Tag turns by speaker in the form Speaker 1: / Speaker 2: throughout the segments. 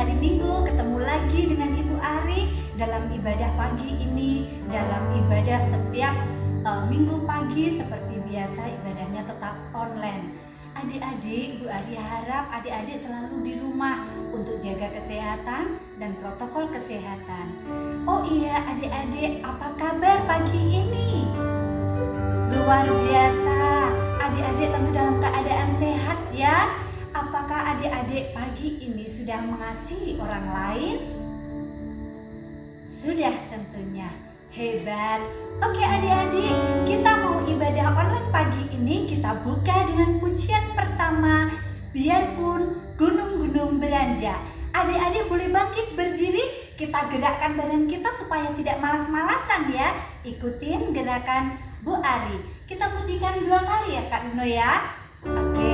Speaker 1: hari Minggu ketemu lagi dengan Ibu Ari dalam ibadah pagi ini, dalam ibadah setiap minggu pagi seperti biasa ibadahnya tetap online. Adik-adik, Bu Ari harap adik-adik selalu di rumah untuk jaga kesehatan dan protokol kesehatan. Oh iya adik-adik, apa kabar pagi ini? Luar biasa, adik-adik tentu dalam keadaan sehat ya. Apakah adik-adik pagi ini sudah mengasihi orang lain? Sudah tentunya, hebat. Oke adik-adik, kita mau ibadah online pagi ini. Kita buka dengan pujian pertama, biarpun gunung-gunung beranjak. Adik-adik boleh bangkit berdiri, kita gerakkan badan kita supaya tidak malas-malasan ya. Ikutin gerakan Bu Ari. Kita pujikan 2 kali ya Kak Nuno ya. Oke.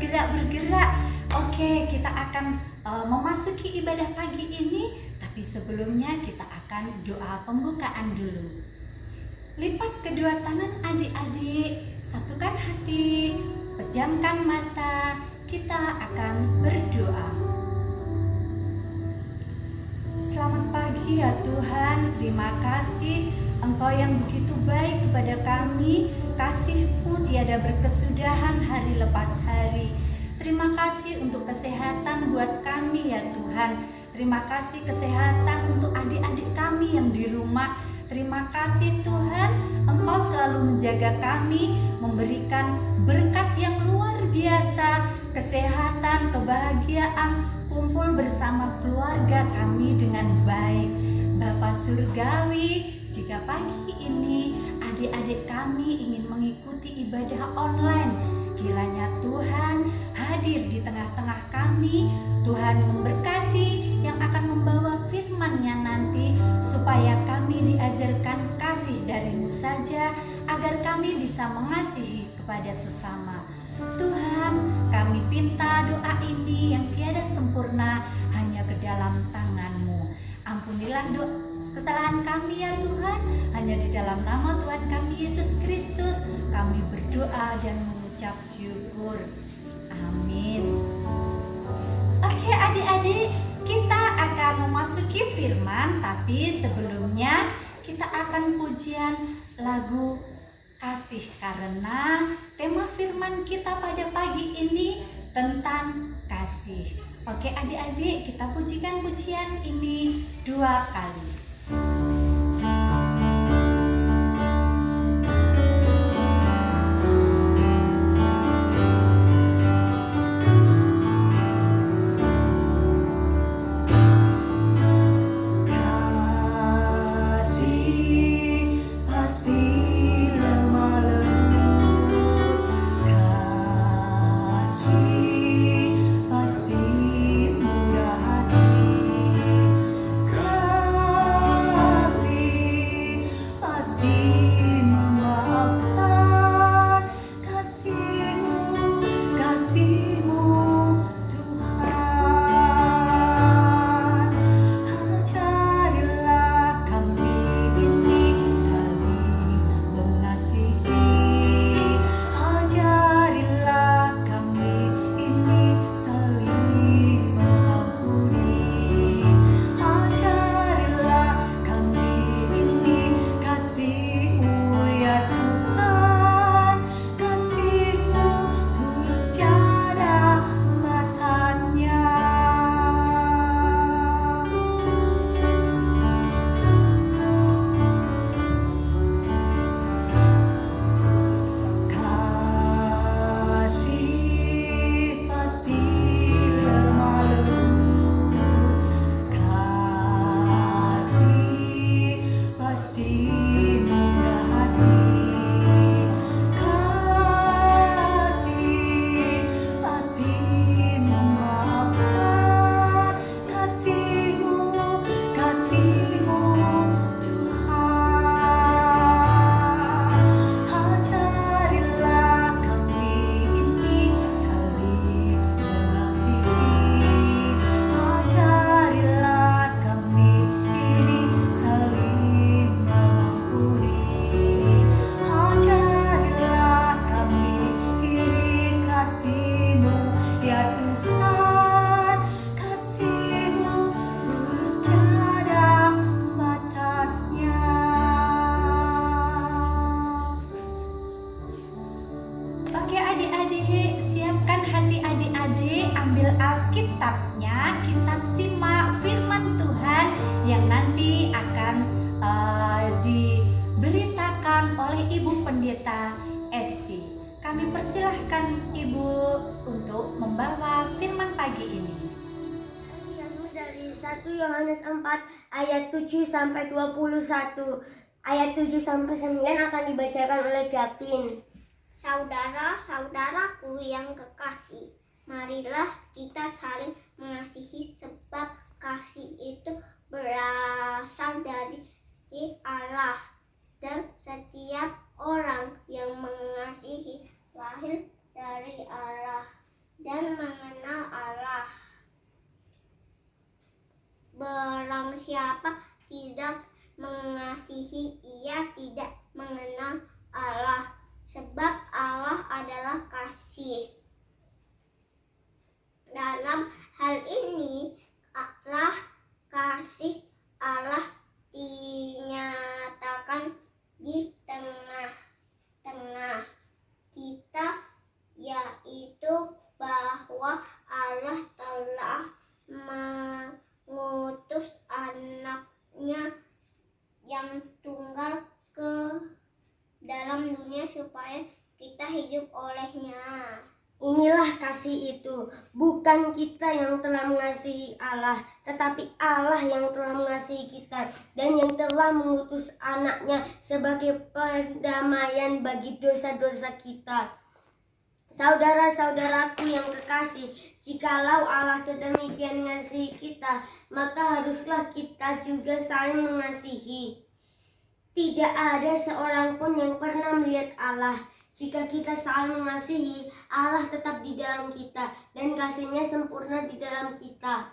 Speaker 1: Bergerak. Oke, kita akan memasuki ibadah pagi ini, tapi sebelumnya kita akan doa pembukaan dulu. Lipat kedua tangan adik-adik, satukan hati, pejamkan mata, kita akan berdoa. Selamat pagi ya Tuhan, terima kasih Engkau yang begitu baik kepada kami, kasih-Mu tiada berkesudahan hari lepas hari. Terima kasih untuk kesehatan buat kami ya Tuhan. Terima kasih kesehatan untuk adik-adik kami yang di rumah. Terima kasih Tuhan, Engkau selalu menjaga kami, memberikan berkat yang luar biasa, kesehatan, kebahagiaan, kumpul bersama keluarga kami dengan baik. Bapa Surgawi, jika pagi ini adik-adik kami ingin mengikuti ibadah online, kiranya Tuhan hadir di tengah-tengah kami. Tuhan memberkati yang akan membawa firman-Nya nanti, supaya kami diajarkan kasih dari-Mu saja, agar kami bisa mengasihi kepada sesama. Tuhan, kami pinta doa ini yang tiada sempurna hanya ke dalam tangan-Mu. Ampunilah kesalahan kami ya Tuhan, hanya di dalam nama Tuhan kami Yesus Kristus kami berdoa dan mengucap syukur. Amin. Oke adik-adik, kita akan memasuki firman, tapi sebelumnya kita akan pujian lagu kasih, karena tema firman kita pada pagi ini tentang kasih. Oke adik-adik, kita pujikan pujian ini 2 kali. Alkitabnya, kita simak firman Tuhan yang nanti akan diberitakan oleh Ibu Pendeta Esti. Kami persilahkan Ibu untuk membawa firman pagi ini.
Speaker 2: Dari 1 Yohanes 4 ayat 7 sampai 21. Ayat 7 sampai 9 akan dibacakan oleh Gapin.
Speaker 3: Saudara-saudaraku yang kekasih, marilah kita saling mengasihi sebab kasih itu berasal dari Allah, dan setiap orang yang mengasihi lahir dari Allah dan mengenal Allah. Barang siapa tidak mengasihi, ia tidak mengenal Allah, sebab Allah adalah kasih. Dalam hal ini, kasih Allah dinyatakan di tengah-tengah kita, yaitu bahwa Allah telah mengutus anaknya yang tunggal ke dalam dunia supaya kita hidup olehnya.
Speaker 2: Inilah kasih itu, bukan kita yang telah mengasihi Allah, tetapi Allah yang telah mengasihi kita dan yang telah mengutus anaknya sebagai pendamaian bagi dosa-dosa kita. Saudara-saudaraku yang kekasih, jikalau Allah sedemikian mengasihi kita, maka haruslah kita juga saling mengasihi. Tidak ada seorang pun yang pernah melihat Allah. Jika kita saling mengasihi, Allah tetap di dalam kita dan kasih-Nya sempurna di dalam kita.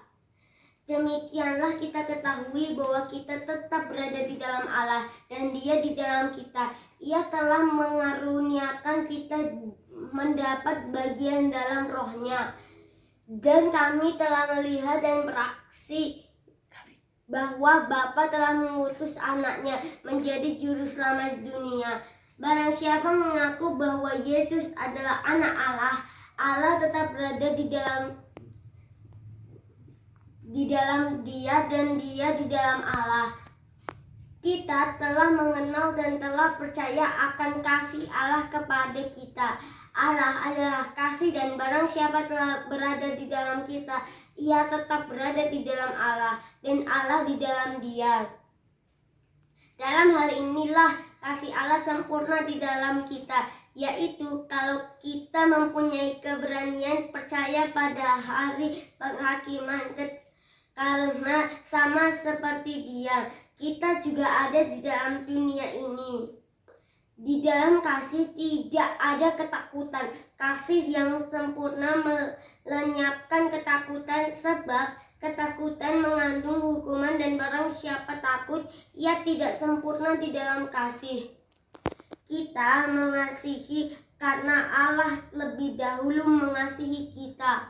Speaker 2: Demikianlah kita ketahui bahwa kita tetap berada di dalam Allah dan Dia di dalam kita. Ia telah mengaruniakan kita mendapat bagian dalam Roh-Nya. Dan kami telah melihat dan beraksi bahwa Bapa telah mengutus anaknya menjadi juru selamat dunia. Barang siapa mengaku bahwa Yesus adalah anak Allah, Allah tetap berada di dalam Dia dan Dia di dalam Allah. Kita telah mengenal dan telah percaya akan kasih Allah kepada kita. Allah adalah kasih, dan barang siapa telah berada di dalam kita, ia tetap berada di dalam Allah dan Allah di dalam Dia. Dalam hal inilah kasih Allah sempurna di dalam kita, yaitu kalau kita mempunyai keberanian percaya pada hari penghakiman, karena sama seperti Dia, kita juga ada di dalam dunia ini. Di dalam kasih tidak ada ketakutan. Kasih yang sempurna melenyapkan ketakutan, sebab ketakutan mengandung hukuman, dan barang siapa takut, ia tidak sempurna di dalam kasih. Kita mengasihi karena Allah lebih dahulu mengasihi kita.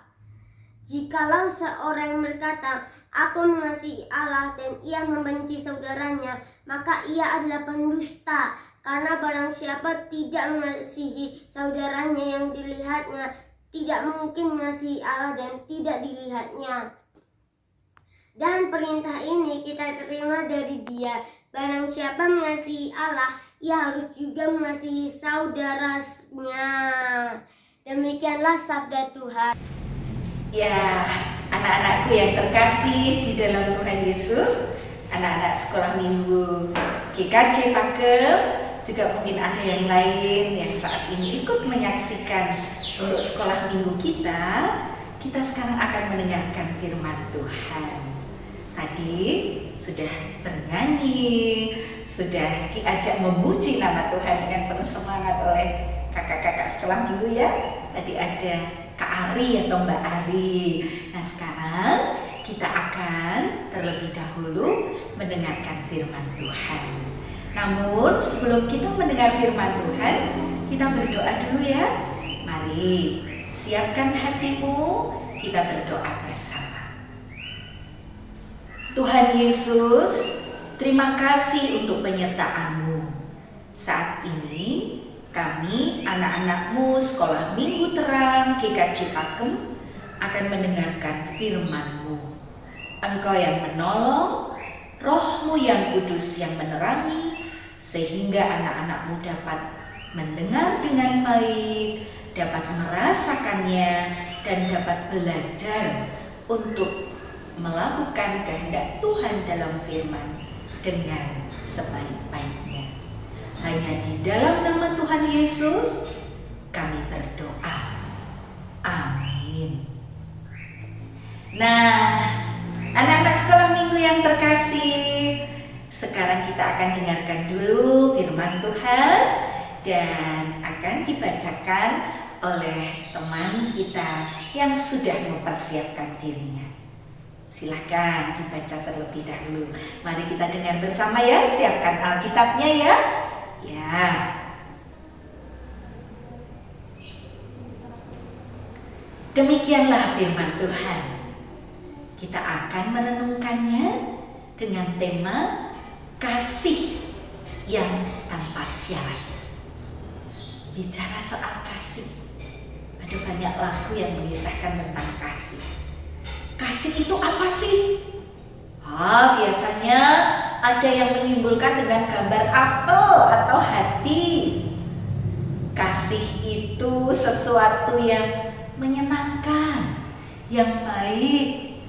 Speaker 2: Jikalau seorang berkata, "Aku mengasihi Allah," dan ia membenci saudaranya, maka ia adalah pendusta. Karena barang siapa tidak mengasihi saudaranya yang dilihatnya, tidak mungkin mengasihi Allah dan tidak dilihatnya. Dan perintah ini kita terima dari Dia. Barang siapa mengasihi Allah, ia harus juga mengasihi saudaranya. Demikianlah sabda Tuhan.
Speaker 4: Ya, anak-anakku yang terkasih di dalam Tuhan Yesus, anak-anak sekolah minggu GKJ Pakem, juga mungkin ada yang lain yang saat ini ikut menyaksikan untuk sekolah minggu kita sekarang akan mendengarkan firman Tuhan. Tadi sudah bernyanyi, sudah diajak memuji nama Tuhan dengan penuh semangat oleh kakak-kakak sekolah minggu ya. Tadi ada Kak Ari atau Mbak Ari. Nah sekarang kita akan terlebih dahulu mendengarkan firman Tuhan. Namun sebelum kita mendengar firman Tuhan, kita berdoa dulu ya. Mari siapkan hatimu, kita berdoa bersama. Tuhan Yesus, terima kasih untuk penyertaan-Mu. Saat ini kami anak-anak-Mu Sekolah Minggu Terang GKJ Pakem akan mendengarkan firman-Mu. Engkau yang menolong, Roh-Mu yang kudus yang menerangi, sehingga anak-anak-Mu dapat mendengar dengan baik, dapat merasakannya, dan dapat belajar untuk melakukan kehendak Tuhan dalam firman dengan sebaik-baiknya. Hanya di dalam nama Tuhan Yesus kami berdoa. Amin. Nah, anak-anak sekolah minggu yang terkasih, sekarang kita akan dengarkan dulu firman Tuhan dan akan dibacakan oleh teman kita yang sudah mempersiapkan dirinya. Silahkan dibaca terlebih dahulu. Mari kita dengar bersama ya. Siapkan Alkitabnya ya. Ya. Demikianlah firman Tuhan. Kita akan merenungkannya dengan tema kasih yang tanpa syarat. Bicara soal kasih, ada banyak lagu yang mengisahkan tentang kasih. Kasih itu apa sih? Biasanya ada yang menyimpulkan dengan gambar apel atau hati. Kasih itu sesuatu yang menyenangkan, yang baik.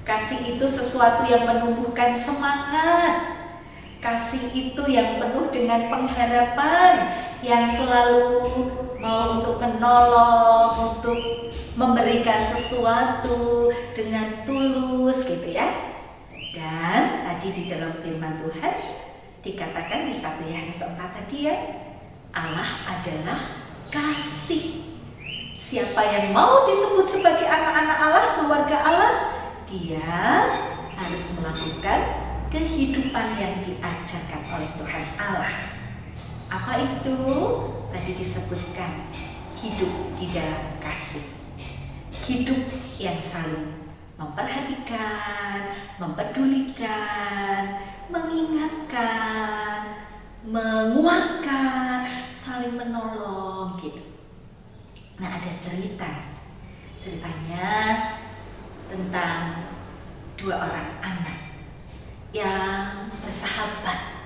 Speaker 4: Kasih itu sesuatu yang menumbuhkan semangat. Kasih itu yang penuh dengan pengharapan, yang selalu mau untuk menolong, untuk memberikan sesuatu dengan tulus gitu ya. Dan tadi di dalam firman Tuhan dikatakan di 1 Yohanes 4 tadi ya, Allah adalah kasih. Siapa yang mau disebut sebagai anak-anak Allah, keluarga Allah, dia harus melakukan kehidupan yang diajarkan oleh Tuhan Allah. Apa itu? Tadi disebutkan hidup di dalam kasih. Hidup yang saling memperhatikan, mempedulikan, mengingatkan, menguatkan, saling menolong gitu. Nah, ada ceritanya tentang 2 orang anak yang bersahabat.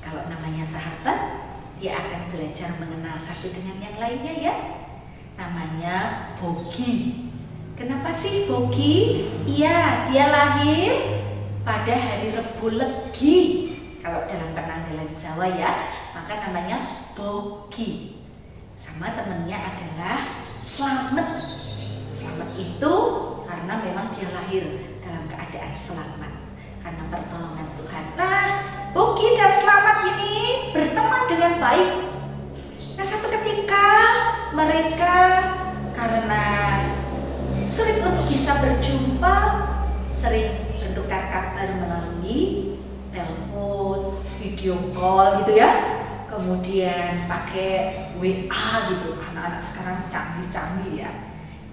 Speaker 4: Kalau namanya sahabat, dia akan belajar mengenal satu dengan yang lainnya ya. Namanya Bogi. Kenapa sih Bogi? Iya, dia lahir pada hari Rebo Legi. Kalau dalam penanggalan Jawa ya, maka namanya Bogi. Sama temennya adalah Slamet. Slamet itu karena memang dia lahir dalam keadaan selamat karena pertolongan Tuhan. Nah, Bogi dan Slamet ini berteman dengan baik. Nah, satu ketika mereka karena sering untuk bisa berjumpa, sering bertukar kabar melalui telepon, video call gitu ya. Kemudian pakai WA gitu. Anak-anak sekarang canggih-canggih ya.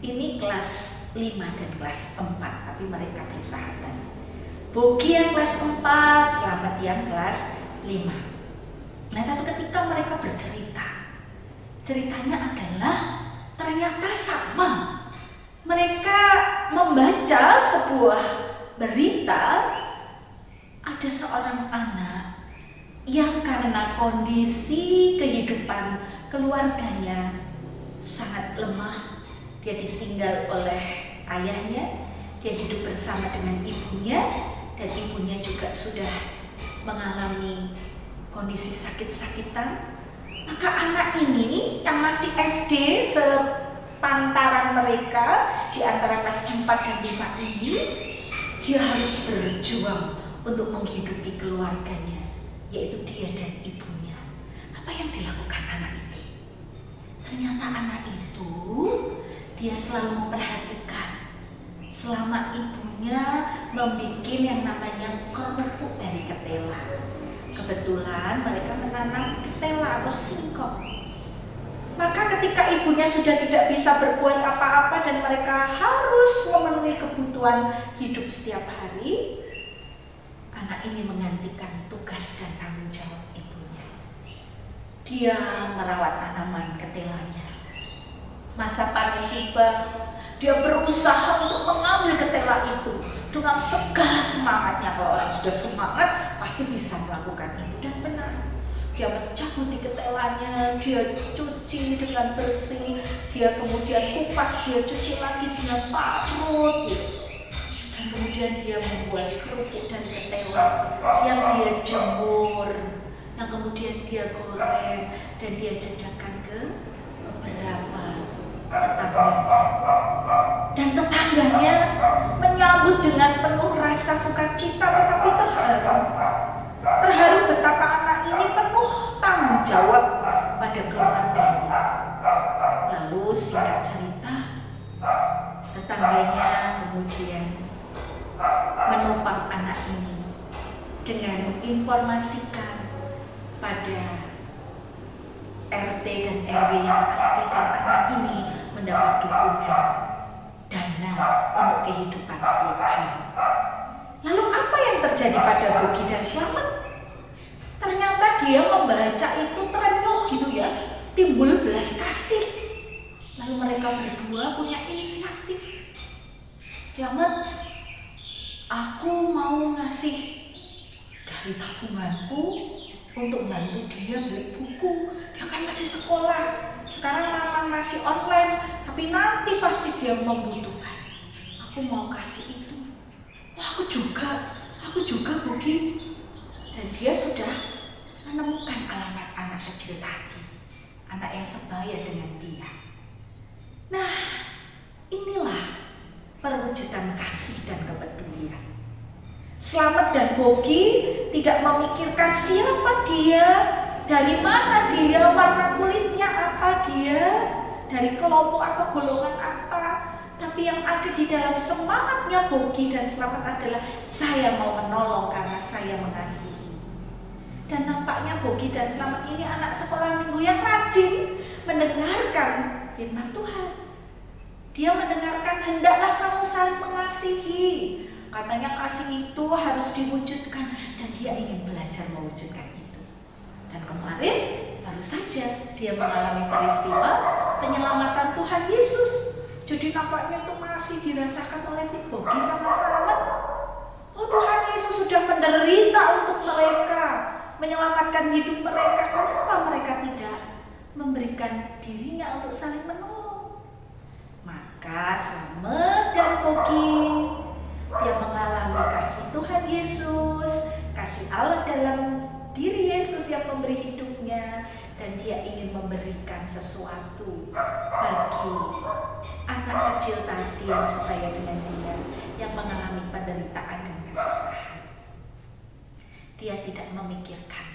Speaker 4: Ini kelas 5 dan kelas 4, tapi mereka bersahabat. Bogi yang kelas 4, Slamet yang kelas 5. Nah, satu ketika mereka bercerita. Ceritanya adalah ternyata sama. Mereka membaca sebuah berita, ada seorang anak yang karena kondisi kehidupan keluarganya sangat lemah. Dia ditinggal oleh ayahnya, dia hidup bersama dengan ibunya, dan ibunya juga sudah mengalami kondisi sakit-sakitan. Maka anak ini yang masih SD sepantaran mereka di antara kelas 4 dan 5 ini, dia harus berjuang untuk menghidupi keluarganya, yaitu dia dan ibunya. Apa yang dilakukan anak itu? Ternyata anak itu dia selalu memperhatikan selama ibunya membuat yang namanya kerupuk dari ketela. Kebetulan mereka menanam ketela atau singkong. Maka ketika ibunya sudah tidak bisa berbuat apa-apa dan mereka harus memenuhi kebutuhan hidup setiap hari, anak ini menggantikan tugas dan tanggung jawab ibunya. Dia merawat tanaman ketelanya. Masa panen tiba, Dia berusaha untuk mengambil ketela itu dengan segala semangatnya. Kalau orang sudah semangat pasti bisa melakukan itu, dan benar. Dia mencabuti ketelanya, dia cuci dengan bersih, dia kemudian kupas, dia cuci lagi dengan parut gitu. Dan kemudian dia membuat kerupuk dari ketela yang dia jemur, yang kemudian dia goreng, dan dia jajakan ke beberapa tetangganya. Dan tetangganya menyambut dengan penuh rasa sukacita, tetapi terharu betapa anak ini penuh tanggung jawab pada keluarganya. Lalu singkat cerita, tetangganya kemudian menopang anak ini dengan menginformasikan pada RT dan RW yang ada, dan anak ini mendapat dukungan dana untuk kehidupan setiap hari. Lalu apa yang terjadi pada Bogi dan Slamet? Ternyata dia membaca itu terenyuh gitu ya, timbul belas kasih. Lalu mereka berdua punya inisiatif. Slamet, aku mau ngasih dari tabunganku untuk bantu dia beli buku. Dia kan masih sekolah, sekarang memang masih online, tapi nanti pasti dia membutuhkan. Aku mau kasih itu. Aku juga Bogi. Dan dia sudah menemukan alamat anak kecil tadi, anak yang sebaya dengan dia. Nah, inilah perwujudan kasih dan kepedulian. Slamet dan Bogi tidak memikirkan siapa dia, dari mana dia, warna kulitnya apa dia, dari kelompok atau golongan apa. Tapi yang ada di dalam semangatnya Bogi dan Slamet adalah saya mau menolong karena saya mengasihi. Dan nampaknya Bogi dan Slamet ini anak sekolah minggu yang rajin mendengarkan firman Tuhan. Dia mendengarkan hendaklah kamu saling mengasihi. Katanya kasih itu harus diwujudkan, dan dia ingin belajar mewujudkan itu. Dan kemarin baru saja dia mengalami peristiwa penyelamatan Tuhan Yesus. Jadi nampaknya itu masih dirasakan oleh si Bogi sama Slamet. Oh, Tuhan Yesus sudah menderita untuk mereka, menyelamatkan hidup mereka. Kenapa mereka tidak memberikan dirinya untuk saling menolong? Maka Slamet dan Bogi, dia mengalami kasih Tuhan Yesus, kasih Allah dalam diri Yesus yang memberi hidupnya, dan dia ingin memberikan sesuatu bagi anak kecil tadi yang sebaya dengan dia, yang mengalami penderitaan dan kesusahan. Dia tidak memikirkan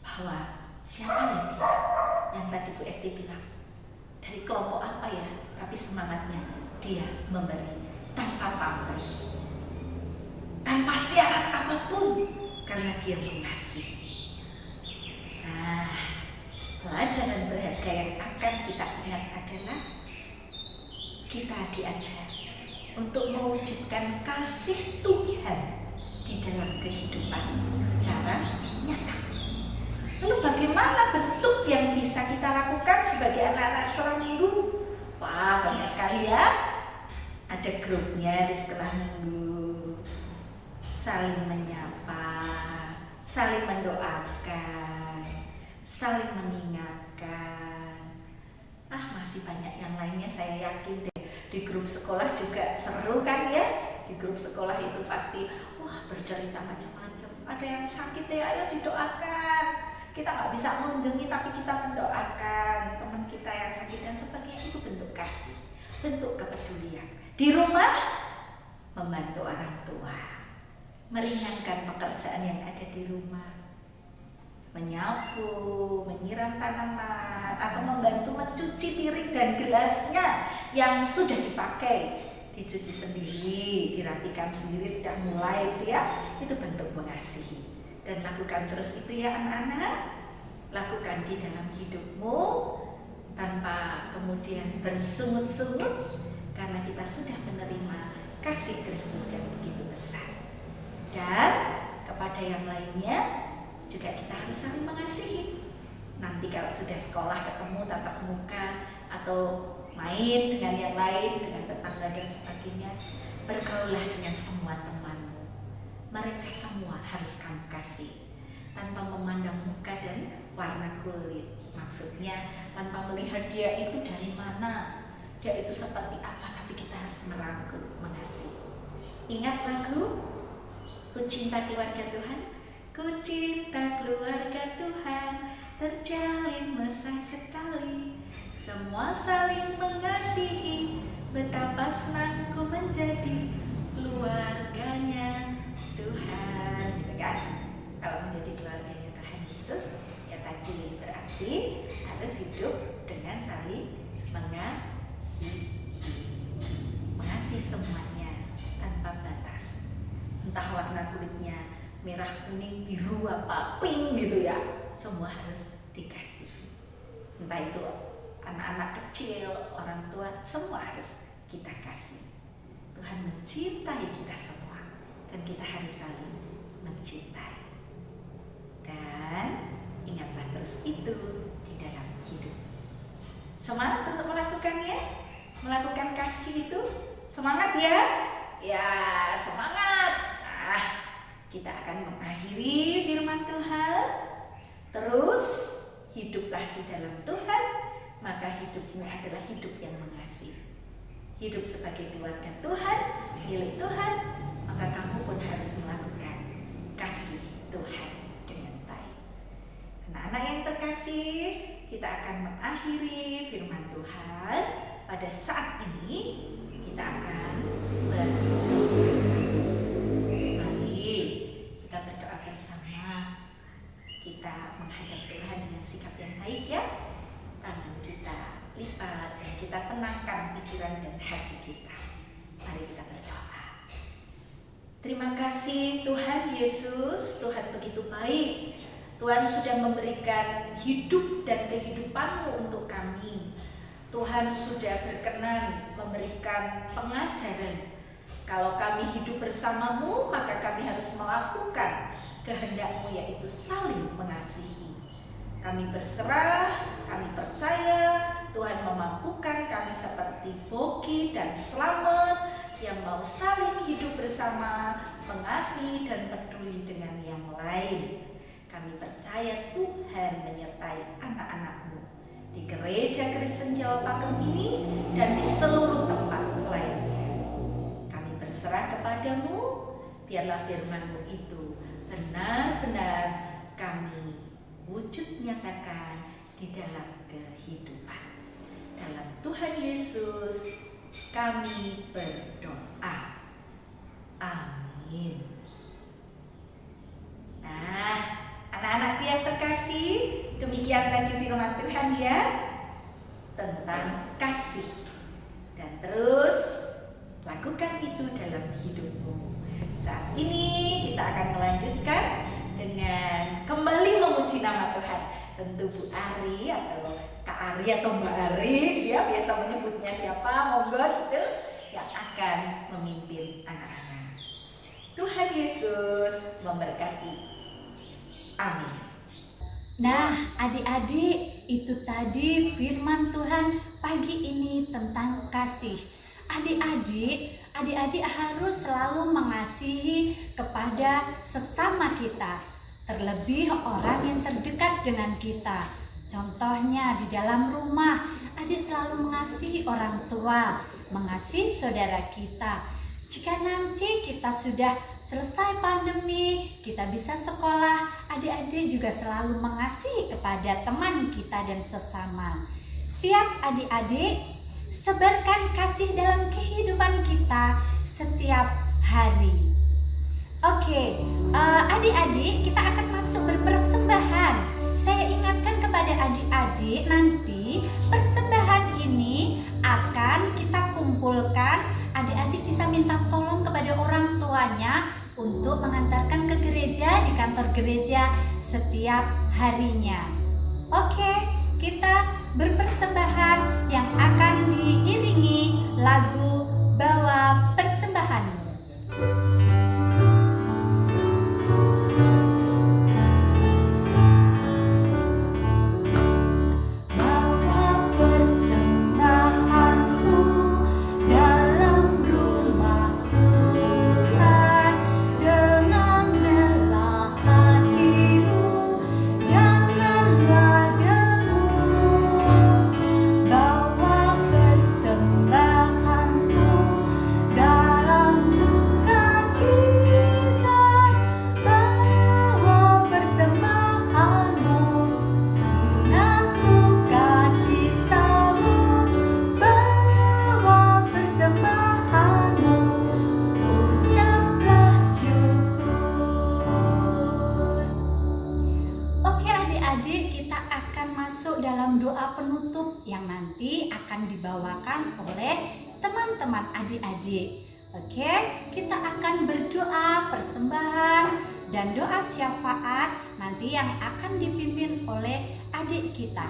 Speaker 4: bahwa siapa ya dia, yang tadi Bu Esti bilang, dari kelompok apa ya, tapi semangatnya dia memberi tanpa pamrih, tanpa syarat apapun, karena dia mengasihi. Nah, pelajaran berharga yang akan kita ingat adalah kita diajar untuk mewujudkan kasih Tuhan di dalam kehidupan secara nyata. Lalu bagaimana bentuk yang bisa kita lakukan sebagai anak-anak sekolah minggu? Wah, banyak sekali ya. Ada grupnya di sekolah minggu, saling menyapa, saling mendoakan, saling mengingatkan. Masih banyak yang lainnya, saya yakin deh. Di grup sekolah juga seru kan ya. Di grup sekolah itu pasti bercerita macam-macam. Ada yang sakit ya, ayo didoakan. Kita nggak bisa mengunjungi tapi kita mendoakan teman kita yang sakit dan sebagainya. Itu bentuk kasih, bentuk kepedulian. Di rumah membantu orang tua, meringankan pekerjaan yang ada di rumah, menyapu, menyiram tanaman, atau membantu mencuci piring dan gelasnya yang sudah dipakai, dicuci sendiri, dirapikan sendiri, sudah mulai gitu ya. Itu bentuk mengasihi. Dan lakukan terus itu ya anak-anak. Lakukan di dalam hidupmu tanpa kemudian bersungut-sungut, karena kita sudah menerima kasih Kristus yang begitu besar. Dan kepada yang lainnya juga kita harus saling mengasihi. Nanti kalau sudah sekolah ketemu tatap muka atau main dengan yang lain, dengan tetangga dan sebagainya. Bergaulah dengan semua temanmu. Mereka semua harus kamu kasih, tanpa memandang muka dan warna kulit. Maksudnya tanpa melihat dia itu dari mana, dia itu seperti apa, tapi kita harus merangkul, mengasihi. Ingat lagu Ku Cinta Keluarga Tuhan? Ku cinta keluarga Tuhan, terjalin mesra sekali, semua saling mengasihi, betapa senang ku menjadi keluarganya Tuhan. Gitu kan? Kalau menjadi keluarganya Tuhan Yesus, ya tadi berarti harus hidup dengan saling mengasihi. Mengasihi semuanya tanpa batas. Entah warna kulitnya merah, kuning, biru, apa, pink gitu ya, semua harus dikasihi. Entah itu anak-anak kecil, orang tua, semua harus kita kasih. Tuhan mencintai kita semua dan kita harus saling mencintai. Dan ingatlah terus itu di dalam hidup. Semangat untuk melakukannya, melakukan kasih itu. Semangat ya, ya semangat. Nah, kita akan mengakhiri firman Tuhan. Terus hiduplah di dalam Tuhan, maka hidupmu adalah hidup yang mengasihi. Hidup sebagai keluarga Tuhan, milik Tuhan, maka kamu pun harus melakukan kasih Tuhan dengan baik. Anak-anak yang terkasih, kita akan mengakhiri firman Tuhan. Pada saat ini kita akan berdoa. Mari kita berdoa bersama. Kita menghadap Tuhan dengan sikap yang baik ya. Tangan kita lipat dan kita tenangkan pikiran dan hati kita. Mari kita berdoa. Terima kasih Tuhan Yesus, Tuhan begitu baik. Tuhan sudah memberikan hidup dan kehidupan-Mu untuk kami. Tuhan sudah berkenan memberikan pengajaran. Kalau kami hidup bersama-Mu, maka kami harus melakukan kehendak-Mu, yaitu saling mengasihi. Kami berserah, kami percaya Tuhan memampukan kami seperti Bogi dan Slamet yang mau saling hidup bersama, mengasihi dan peduli dengan yang lain. Kami percaya Tuhan menyertai anak-anak-Mu di Gereja Kristen Jawa Pakem ini dan di seluruh tempat lainnya. Kami berserah kepadamu, biarlah firman-Mu itu benar-benar kami wujud nyatakan di dalam kehidupan. Dalam Tuhan Yesus kami berdoa. Amin. Nah, anak-anakku yang terkasih, demikian tadi firman Tuhan ya, tentang kasih. Dan terus lakukan itu dalam hidupmu. Saat ini kita akan melanjutkan dengan kembali memuji nama Tuhan. Tentu Bu Ari atau Kak Ari atau Mbak Ari, dia biasa menyebutnya siapa, monggo gitu, yang akan memimpin anak-anak. Tuhan Yesus memberkati. Amin.
Speaker 1: Nah, adik-adik, itu tadi firman Tuhan pagi ini tentang kasih. Adik-adik harus selalu mengasihi kepada sesama kita, terlebih orang yang terdekat dengan kita. Contohnya di dalam rumah, adik selalu mengasihi orang tua, mengasihi saudara kita. Jika nanti kita sudah selesai pandemi, kita bisa sekolah, adik-adik juga selalu mengasihi kepada teman kita dan sesama. Siap adik-adik? Sebarkan kasih dalam kehidupan kita setiap hari. Oke, adik-adik, kita akan masuk berpersembahan. Saya ingatkan kepada adik-adik, nanti persembahan ini akan kita kumpulkan. Adik-adik bisa minta tolong kepada orang tuanya untuk mengantarkan ke gereja, di kantor gereja setiap harinya. Oke, kita berpersembahan yang akan diiringi lagu Bawa Persembahanmu. Bawa persembahan akan dibawakan oleh teman-teman adik-adik. Oke, kita akan berdoa persembahan dan doa syafaat nanti yang akan dipimpin oleh adik kita.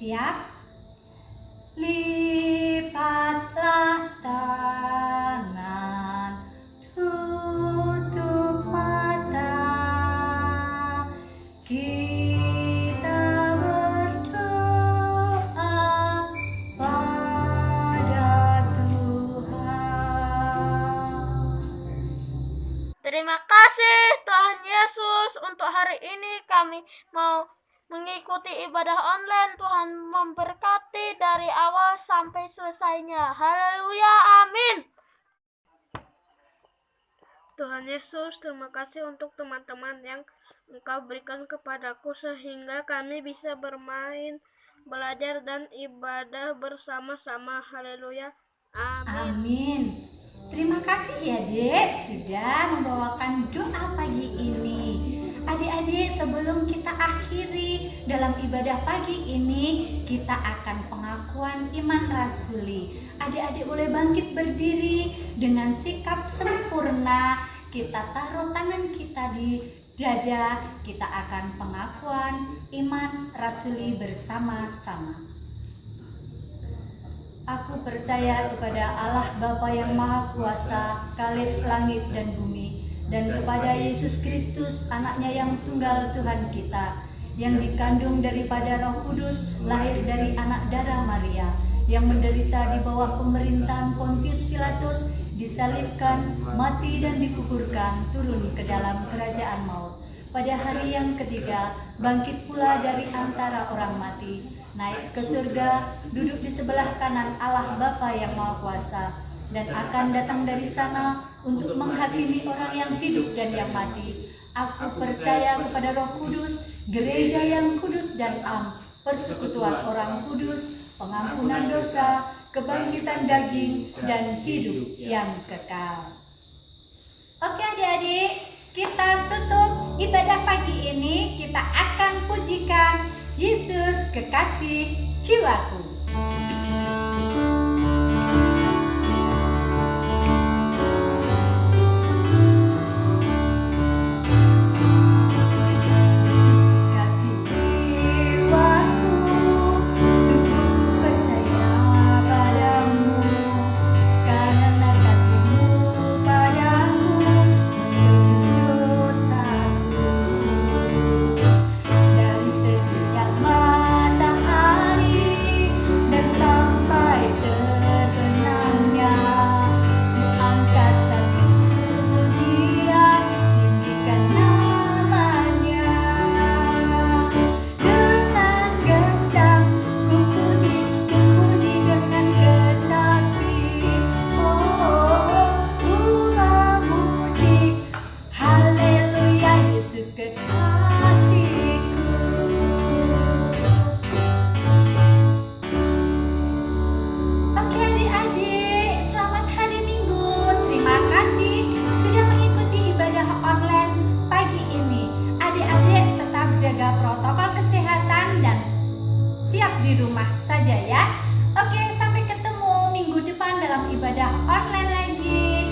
Speaker 1: Siap? Lipatlah tangan, tutup mata, kita berdoa pada Tuhan.
Speaker 3: Terima kasih Tuhan Yesus, untuk hari ini kami mau mengikuti ibadah online. Tuhan memberkati dari awal sampai selesainya. Haleluya, amin. Tuhan Yesus, terima kasih untuk teman-teman yang Engkau berikan kepadaku sehingga kami bisa bermain, belajar, dan ibadah bersama-sama. Haleluya, amin.
Speaker 1: Amin. Terima kasih ya Dek sudah membawakan doa pagi ini. Adik-adik, sebelum kita akhiri dalam ibadah pagi ini, kita akan pengakuan iman rasuli. Adik-adik boleh bangkit berdiri dengan sikap sempurna. Kita taruh tangan kita di dada. Kita akan pengakuan iman rasuli bersama-sama. Aku percaya kepada Allah Bapa yang Maha Kuasa, Khalid langit dan bumi, dan kepada Yesus Kristus, anaknya yang tunggal Tuhan kita, yang dikandung daripada Roh Kudus, lahir dari anak darah Maria, yang menderita di bawah pemerintahan Pontius Pilatus, disalibkan, mati dan dikuburkan, turun ke dalam kerajaan maut. Pada hari yang ketiga, bangkit pula dari antara orang mati, naik ke surga, duduk di sebelah kanan Allah Bapa yang Maha Kuasa, dan akan datang dari sana untuk menghakimi orang yang hidup dan yang mati. Aku percaya kepada Roh Kudus, gereja yang kudus dan am, persekutuan orang kudus, pengampunan dosa, kebangkitan daging, dan hidup yang kekal. Oke adik-adik, kita tutup ibadah pagi ini. Kita akan pujikan Yesus kekasih jiwaku. Di rumah saja ya. Oke, sampai ketemu minggu depan dalam ibadah online lagi.